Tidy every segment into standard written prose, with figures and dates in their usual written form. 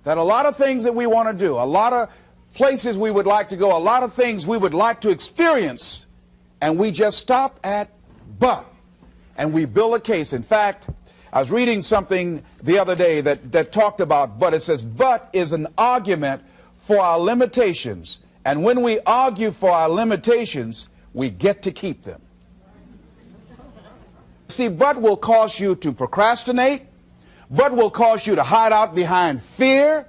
that a lot of things that we want to do, a lot of places we would like to go, a lot of things we would like to experience, and we just stop at but, and we build a case. In fact, I was reading something the other day that talked about but. It says but is an argument for our limitations, and when we argue for our limitations, we get to keep them. See, but will cause you to procrastinate, but will cause you to hide out behind fear,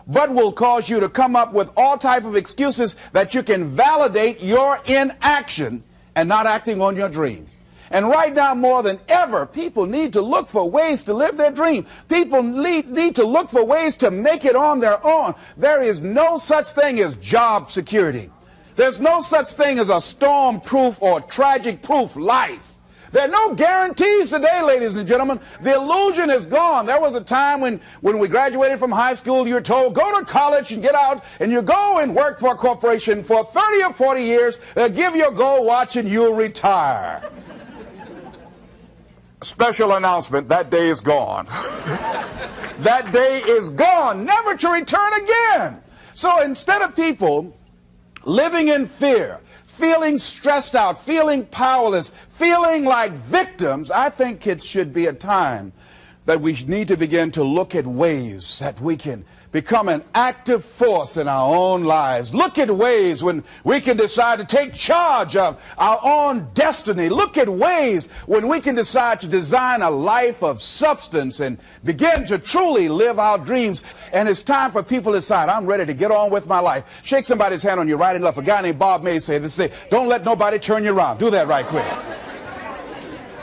but will cause you to come up with all type of excuses that you can validate your inaction and not acting on your dream. And right now, more than ever, people need to look for ways to live their dream. People need to look for ways to make it on their own. There is no such thing as job security. There's no such thing as a storm-proof or tragic-proof life. There are no guarantees today, ladies and gentlemen. The illusion is gone. There was a time when we graduated from high school, you were told, go to college and get out, and you go and work for a corporation for 30 or 40 years, give your gold watch, and you'll retire. Special announcement, that day is gone. That day is gone, never to return again. So instead of people living in fear, feeling stressed out, feeling powerless, feeling like victims, I think it should be a time that we need to begin to look at ways that we can become an active force in our own lives. Look at ways when we can decide to take charge of our own destiny. Look at ways when we can decide to design a life of substance and begin to truly live our dreams. And it's time for people to decide, I'm ready to get on with my life. Shake somebody's hand on your right and left. A guy named Bob May said this, don't let nobody turn you around. Do that right quick.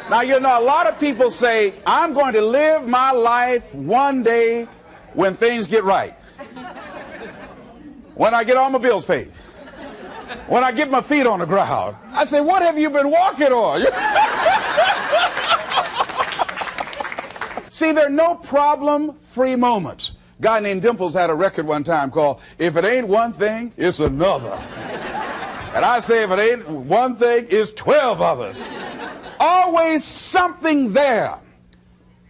Now, you know, a lot of people say, I'm going to live my life one day when things get right, when I get all my bills paid, when I get my feet on the ground. I say, what have you been walking on? See, there are no problem-free moments. A guy named Dimples had a record one time called If It Ain't One Thing, It's Another. And I say, if it ain't one thing, it's 12 others. Always something there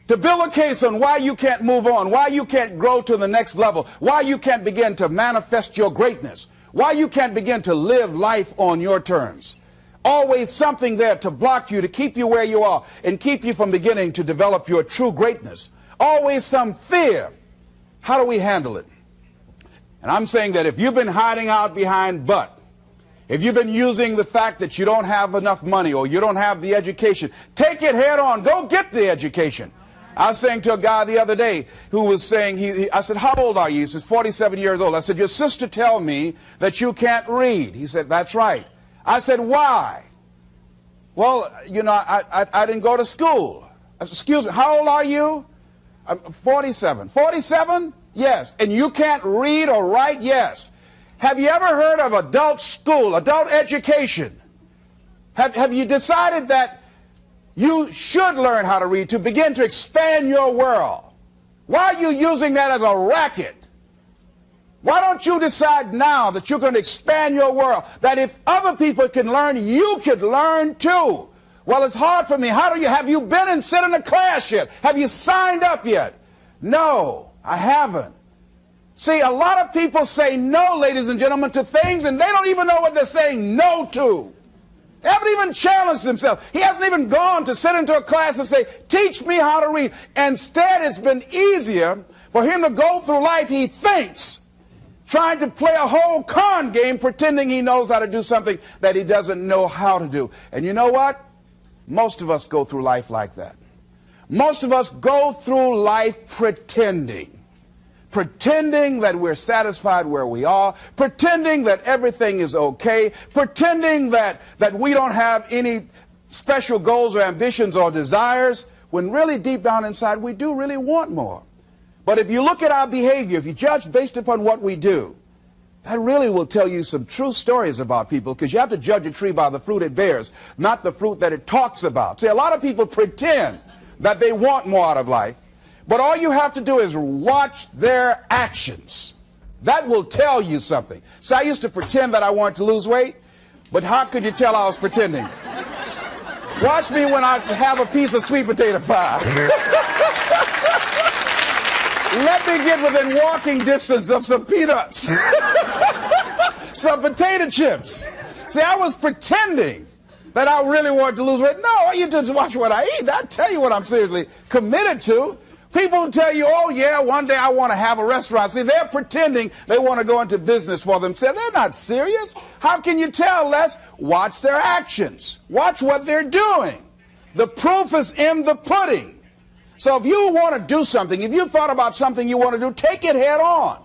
to build a case on why you can't move on, why you can't grow to the next level, why you can't begin to manifest your greatness, why you can't begin to live life on your terms. Always something there to block you, to keep you where you are, and keep you from beginning to develop your true greatness. Always some fear. How do we handle it? And I'm saying that if you've been hiding out behind but, if you've been using the fact that you don't have enough money or you don't have the education, take it head on. Go get the education. I was saying to a guy the other day who was saying, I said, how old are you? He says, 47 years old. I said, your sister tell me that you can't read. He said, that's right. I said, why? Well, you know, I didn't go to school. I said, excuse me, how old are you? I'm 47. 47? Yes. And you can't read or write? Yes. Have you ever heard of adult school, adult education? Have you decided that you should learn how to read to begin to expand your world? Why are you using that as a racket? Why don't you decide now that you're going to expand your world, that if other people can learn, you could learn too? Well, it's hard for me. Have you been and sit in a class yet? Have you signed up yet? No, I haven't. See, a lot of people say no, ladies and gentlemen, to things, and they don't even know what they're saying no to. They haven't even challenged themselves. He hasn't even gone to sit into a class and say, teach me how to read. Instead, it's been easier for him to go through life, he thinks, trying to play a whole con game, pretending he knows how to do something that he doesn't know how to do. And you know what? Most of us go through life like that. Most of us go through life pretending that we're satisfied where we are, pretending that everything is okay, pretending that we don't have any special goals or ambitions or desires, when really deep down inside we do really want more. But if you look at our behavior, if you judge based upon what we do, that really will tell you some true stories about people, because you have to judge a tree by the fruit it bears, not the fruit that it talks about. See, a lot of people pretend that they want more out of life, but all you have to do is watch their actions. That will tell you something. So I used to pretend that I wanted to lose weight, but how could you tell I was pretending? Watch me when I have a piece of sweet potato pie. Let me get within walking distance of some peanuts, some potato chips. See, I was pretending that I really wanted to lose weight. No, all you do is watch what I eat. I tell you what I'm seriously committed to. People who tell you, oh yeah, one day I want to have a restaurant. See, they're pretending they want to go into business for themselves. They're not serious. How can you tell, Les? Watch their actions. Watch what they're doing. The proof is in the pudding. So if you want to do something, if you thought about something you want to do, take it head on.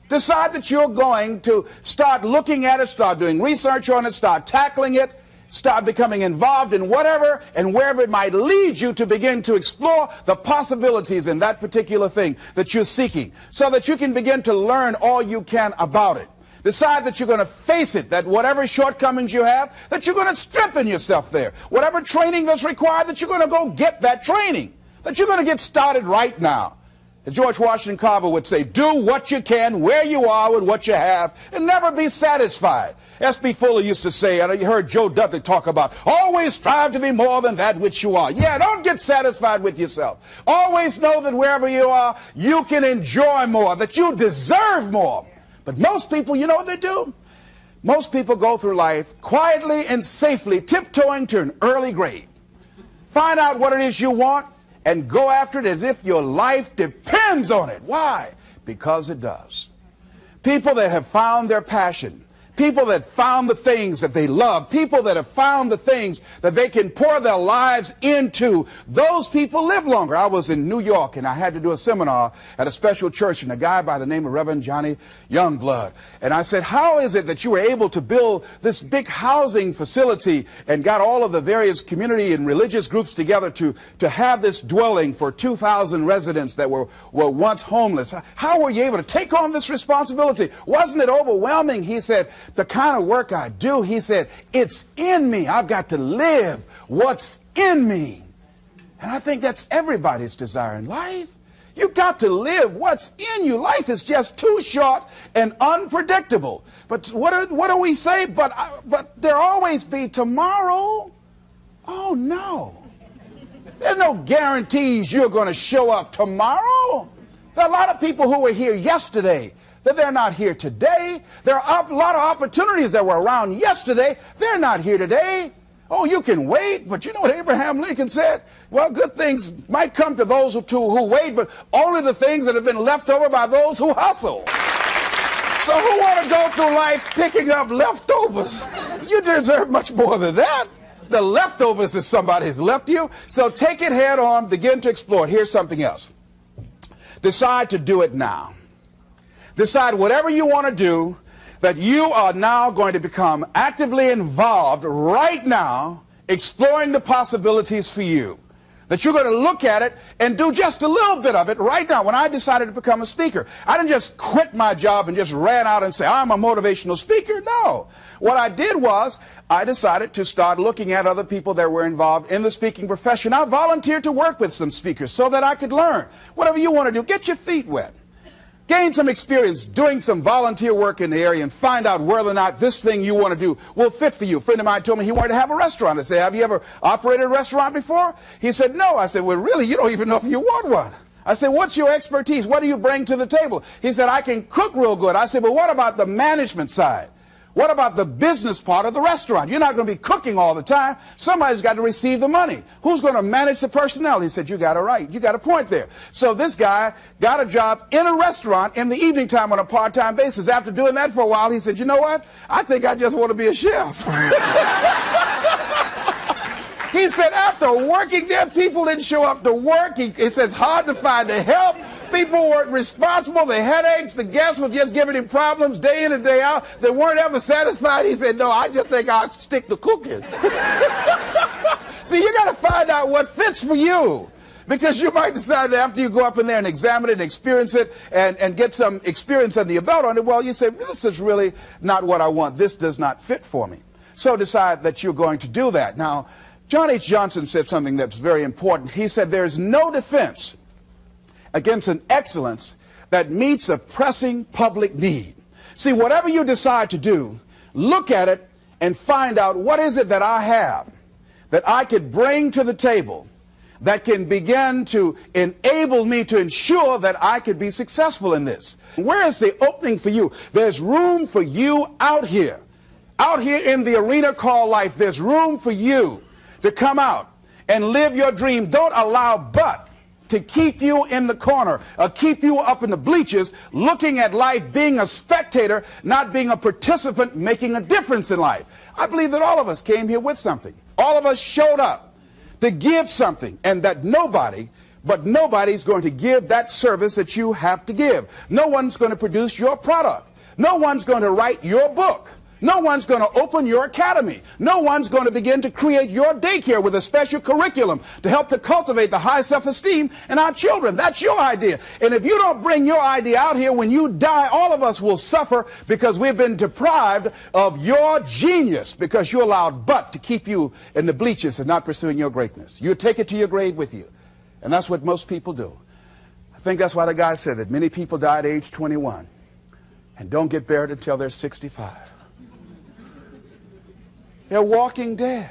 Decide that you're going to start looking at it, start doing research on it, start tackling it. Start becoming involved in whatever and wherever it might lead you to begin to explore the possibilities in that particular thing that you're seeking so that you can begin to learn all you can about it. Decide that you're going to face it, that whatever shortcomings you have, that you're going to strengthen yourself there. Whatever training that's required, that you're going to go get that training, that you're going to get started right now. George Washington Carver would say, do what you can, where you are with what you have, and never be satisfied. S.B. Fuller used to say, and you heard Joe Dudley talk about, always strive to be more than that which you are. Yeah, don't get satisfied with yourself. Always know that wherever you are, you can enjoy more, that you deserve more. But most people, you know what they do? Most people go through life quietly and safely, tiptoeing to an early grave. Find out what it is you want, and go after it as if your life depends on it. Why? Because it does. People that have found their passion, people that found the things that they love, people that have found the things that they can pour their lives into, those people live longer. I was in New York and I had to do a seminar at a special church, and a guy by the name of Reverend Johnny Youngblood. And I said, how is it that you were able to build this big housing facility and got all of the various community and religious groups together to have this dwelling for 2,000 residents that were once homeless? How were you able to take on this responsibility? Wasn't it overwhelming? He said, the kind of work I do, he said, it's in me. I've got to live what's in me. And I think that's everybody's desire in life. You've got to live what's in you. Life is just too short and unpredictable. But what do we say? But there'll always be tomorrow. Oh, no. There's no guarantees you're going to show up tomorrow. There are a lot of people who were here yesterday that they're not here today. There are a lot of opportunities that were around yesterday. They're not here today. Oh, you can wait, but you know what Abraham Lincoln said? Well, good things might come to those who wait, but only the things that have been left over by those who hustle. So who want to go through life picking up leftovers? You deserve much more than that. The leftovers is somebody's left you. So take it head on, begin to explore it. Here's something else. Decide to do it now. Decide whatever you want to do, that you are now going to become actively involved right now, exploring the possibilities for you. That you're going to look at it and do just a little bit of it right now. When I decided to become a speaker, I didn't just quit my job and just ran out and say, I'm a motivational speaker. No. What I did was I decided to start looking at other people that were involved in the speaking profession. I volunteered to work with some speakers so that I could learn. Whatever you want to do, get your feet wet. Gain some experience doing some volunteer work in the area and find out whether or not this thing you want to do will fit for you. A friend of mine told me he wanted to have a restaurant. I said, have you ever operated a restaurant before? He said, no. I said, well, really, you don't even know if you want one. I said, what's your expertise? What do you bring to the table? He said, I can cook real good. I said, but what about the management side? What about the business part of the restaurant? You're not going to be cooking all the time. Somebody's got to receive the money. Who's going to manage the personnel? He said, you got it right. You got a point there. So this guy got a job in a restaurant in the evening time on a part-time basis. After doing that for a while, he said, you know what? I think I just want to be a chef. He said, after working there, people didn't show up to work. He said, it's hard to find the help. People weren't responsible. The headaches, the guests were just giving him problems day in and day out. They weren't ever satisfied. He said, no, I just think I'll stick to cooking. See, you got to find out what fits for you. Because you might decide that after you go up in there and examine it and experience it and get some experience under your belt on it, well, you say, this is really not what I want. This does not fit for me. So decide that you're going to do that. Now, John H. Johnson said something that's very important. He said, there's no defense against an excellence that meets a pressing public need. See, whatever you decide to do, look at it and find out what is it that I have that I could bring to the table that can begin to enable me to ensure that I could be successful in this. Where is the opening for you? There's room for you out here. Out here in the arena called life, there's room for you to come out and live your dream. Don't allow but to keep you in the corner, or keep you up in the bleachers, looking at life, being a spectator, not being a participant, making a difference in life. I believe that all of us came here with something. All of us showed up to give something, and that nobody's going to give that service that you have to give. No one's going to produce your product. No one's going to write your book. No one's going to open your academy. No one's going to begin to create your daycare with a special curriculum to help to cultivate the high self-esteem in our children. That's your idea. And if you don't bring your idea out here, when you die, all of us will suffer because we've been deprived of your genius, because you allowed but to keep you in the bleachers and not pursuing your greatness. You take it to your grave with you. And that's what most people do. I think that's why the guy said that many people die at age 21 and don't get buried until they're 65. They're walking dead.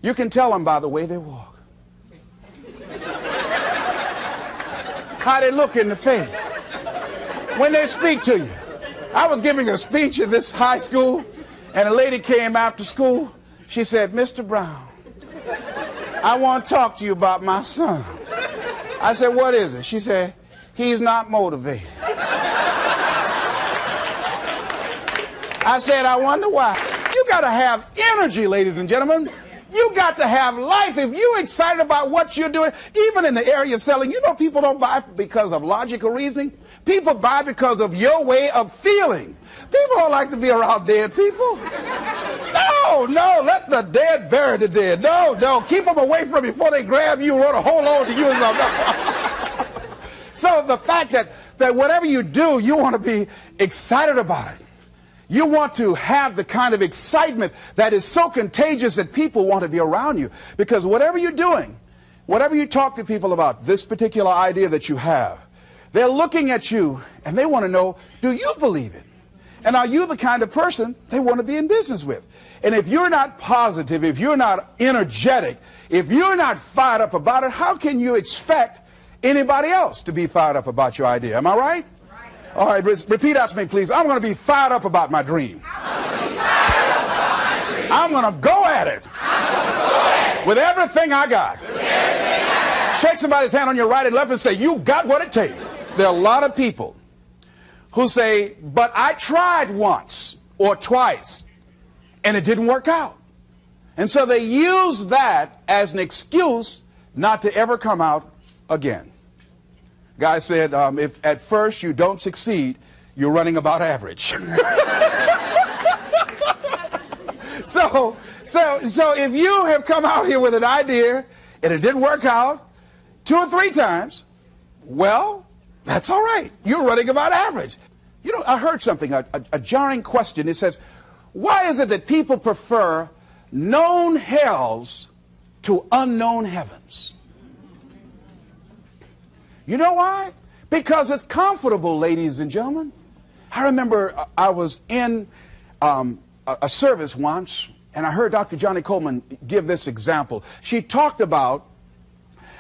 You can tell them by the way they walk. How they look in the face. When they speak to you. I was giving a speech at this high school, and a lady came after school. She said, "Mr. Brown, I want to talk to you about my son." I said, "What is it?" She said, "He's not motivated." I said, "I wonder why." You got to have energy, ladies and gentlemen. You got to have life. If you're excited about what you're doing, even in the area of selling, you know people don't buy because of logical reasoning. People buy because of your way of feeling. People don't like to be around dead people. No, let the dead bury the dead. No, keep them away from you before they grab you and want to hold on to you. So the fact that whatever you do, you want to be excited about it. You want to have the kind of excitement that is so contagious that people want to be around you. Because whatever you're doing, whatever you talk to people about, this particular idea that you have, they're looking at you and they want to know, do you believe it? And are you the kind of person they want to be in business with? And if you're not positive, if you're not energetic, if you're not fired up about it, how can you expect anybody else to be fired up about your idea? Am I right? All right, repeat after me, please. I'm going to be fired up about my dream. I'm going to go at it with everything I got. Shake somebody's hand on your right and left and say, "You got what it takes." There are a lot of people who say, "But I tried once or twice and it didn't work out." And so they use that as an excuse not to ever come out again. Guy said, if at first you don't succeed, you're running about average. So if you have come out here with an idea and it didn't work out 2 or 3 times, well, that's all right. You're running about average. You know, I heard something, a jarring question. It says, why is it that people prefer known hells to unknown heavens? You know why? Because it's comfortable, ladies and gentlemen. I remember I was in a service once, and I heard Dr. Johnny Coleman give this example. She talked about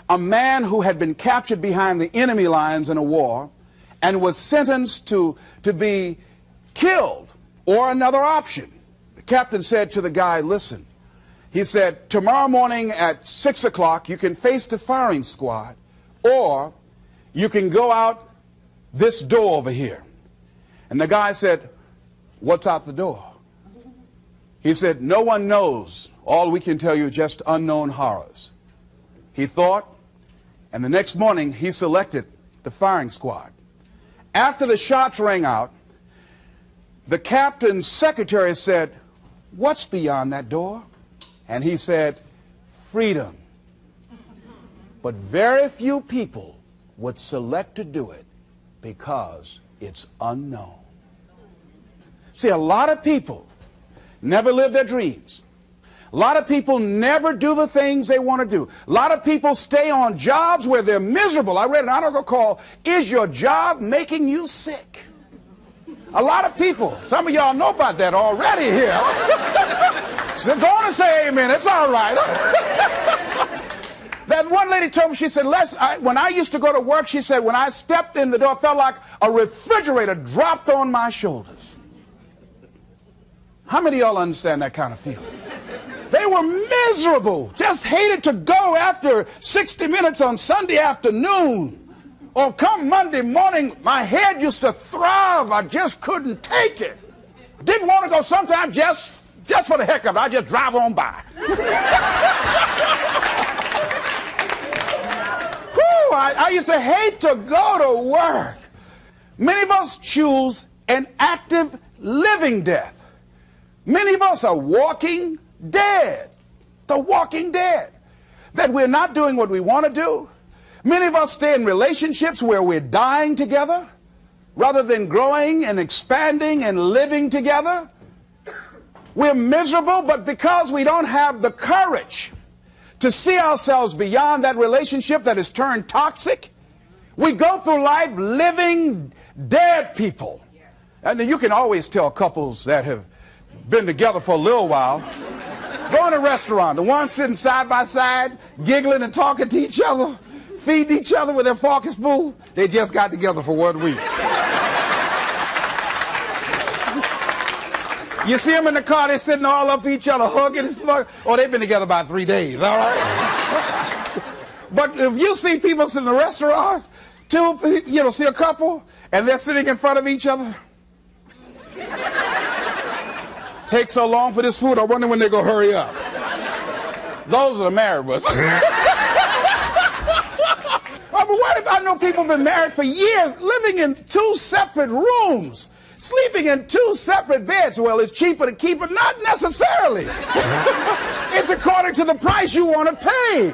a man who had been captured behind the enemy lines in a war and was sentenced to be killed or another option. The captain said to the guy, "Listen," he said, "tomorrow morning at 6 o'clock you can face the firing squad, or you can go out this door over here." And the guy said, "What's out the door?" He said, "No one knows. All we can tell you is just unknown horrors." He thought, and the next morning he selected the firing squad. After the shots rang out, the captain's secretary said, "What's beyond that door?" And he said, "Freedom." But very few people would select to do it because it's unknown. See, a lot of people never live their dreams. A lot of people never do the things they want to do. A lot of people stay on jobs where they're miserable. I read an article called, "Is Your Job Making You Sick?" A lot of people, some of y'all know about that already here. So go on and say amen. It's all right. That one lady told me, she said, when I used to go to work, she said, when I stepped in the door, it felt like a refrigerator dropped on my shoulders. How many of y'all understand that kind of feeling? They were miserable, just hated to go after 60 minutes on Sunday afternoon. Or come Monday morning, my head used to throb. I just couldn't take it. Didn't want to go sometimes just for the heck of it. I just drive on by. I used to hate to go to work. Many of us choose an active living death. Many of us are walking dead. The walking dead. That we're not doing what we want to do. Many of us stay in relationships where we're dying together rather than growing and expanding and living together. We're miserable, but because we don't have the courage to see ourselves beyond that relationship that has turned toxic, we go through life living dead people. And you can always tell couples that have been together for a little while. Go in a restaurant, the ones sitting side by side, giggling and talking to each other, feeding each other with their fork and spoon, they just got together for 1 week. You see them in the car, they're sitting all up each other, hugging and slugging. Oh, they've been together about 3 days, all right? But if you see people in the restaurant, see a couple, and they're sitting in front of each other. Takes so long for this food, I wonder when they're going to hurry up. Those are the married ones. Oh, but what if I know people have been married for years, living in 2 separate rooms, sleeping in 2 separate beds? Well, it's cheaper to keep it. Not necessarily. It's according to the price you want to pay.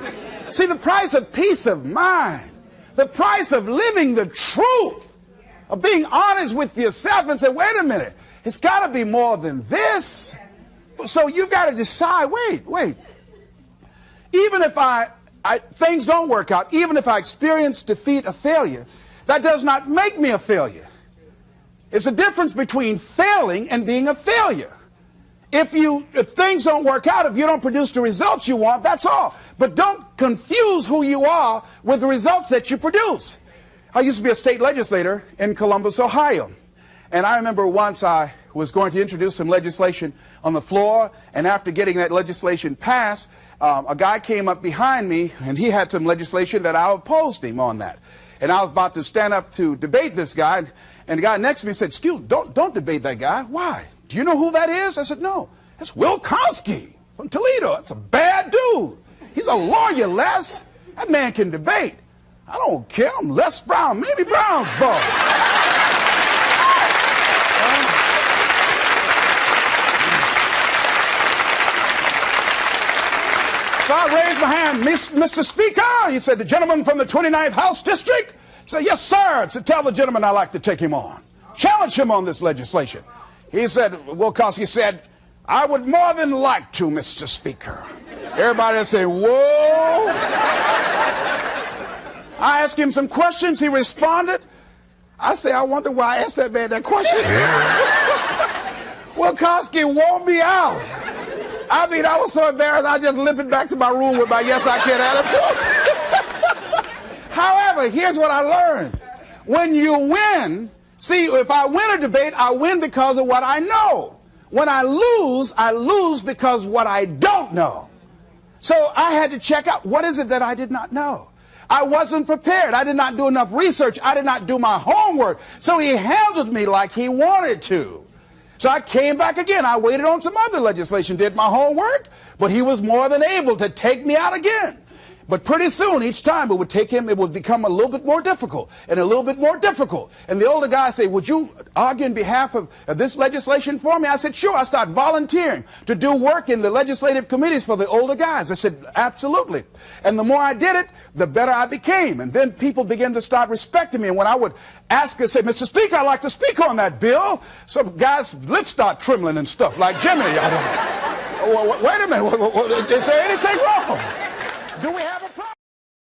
See, the price of peace of mind, the price of living the truth, of being honest with yourself and say, wait a minute, it's got to be more than this. So you've got to decide, wait. Even if things don't work out, even if I experience defeat or failure, that does not make me a failure. It's a difference between failing and being a failure. If things don't work out, if you don't produce the results you want, that's all. But don't confuse who you are with the results that you produce. I used to be a state legislator in Columbus, Ohio. And I remember once I was going to introduce some legislation on the floor, and after getting that legislation passed, a guy came up behind me, and he had some legislation that I opposed him on that. And I was about to stand up to debate this guy, and the guy next to me said, excuse me, don't debate that guy. Why? Do you know who that is? I said, no. That's Will Konsky from Toledo. That's a bad dude. He's a lawyer, Les. That man can debate. I don't care. I'm Les Brown, Mamie Brown's boy. So I raised my hand, Mr. Speaker. He said, the gentleman from the 29th House District? I said, yes, sir. So tell the gentleman I'd like to take him on. Challenge him on this legislation. He said, Will Konsky said, I would more than like to, Mr. Speaker. Everybody would say, whoa. I asked him some questions. He responded. I say, I wonder why I asked that man that question. Will Konsky wore me out. I mean, I was so embarrassed, I just limped back to my room with my yes, I can attitude. However, here's what I learned. When you win, see, if I win a debate, I win because of what I know. When I lose because of what I don't know. So I had to check out, what is it that I did not know? I wasn't prepared. I did not do enough research. I did not do my homework. So he handled me like he wanted to. So I came back again. I waited on some other legislation, did my homework, but he was more than able to take me out again. But pretty soon, each time it would become a little bit more difficult and a little bit more difficult. And the older guy said, would you argue in behalf of this legislation for me? I said, sure. I started volunteering to do work in the legislative committees for the older guys. I said, absolutely. And the more I did it, the better I became. And then people began to start respecting me. And when I would ask and say, Mr. Speaker, I'd like to speak on that bill, some guys' lips start trembling and stuff, like Jimmy. Wait a minute. Is there anything wrong? Do we have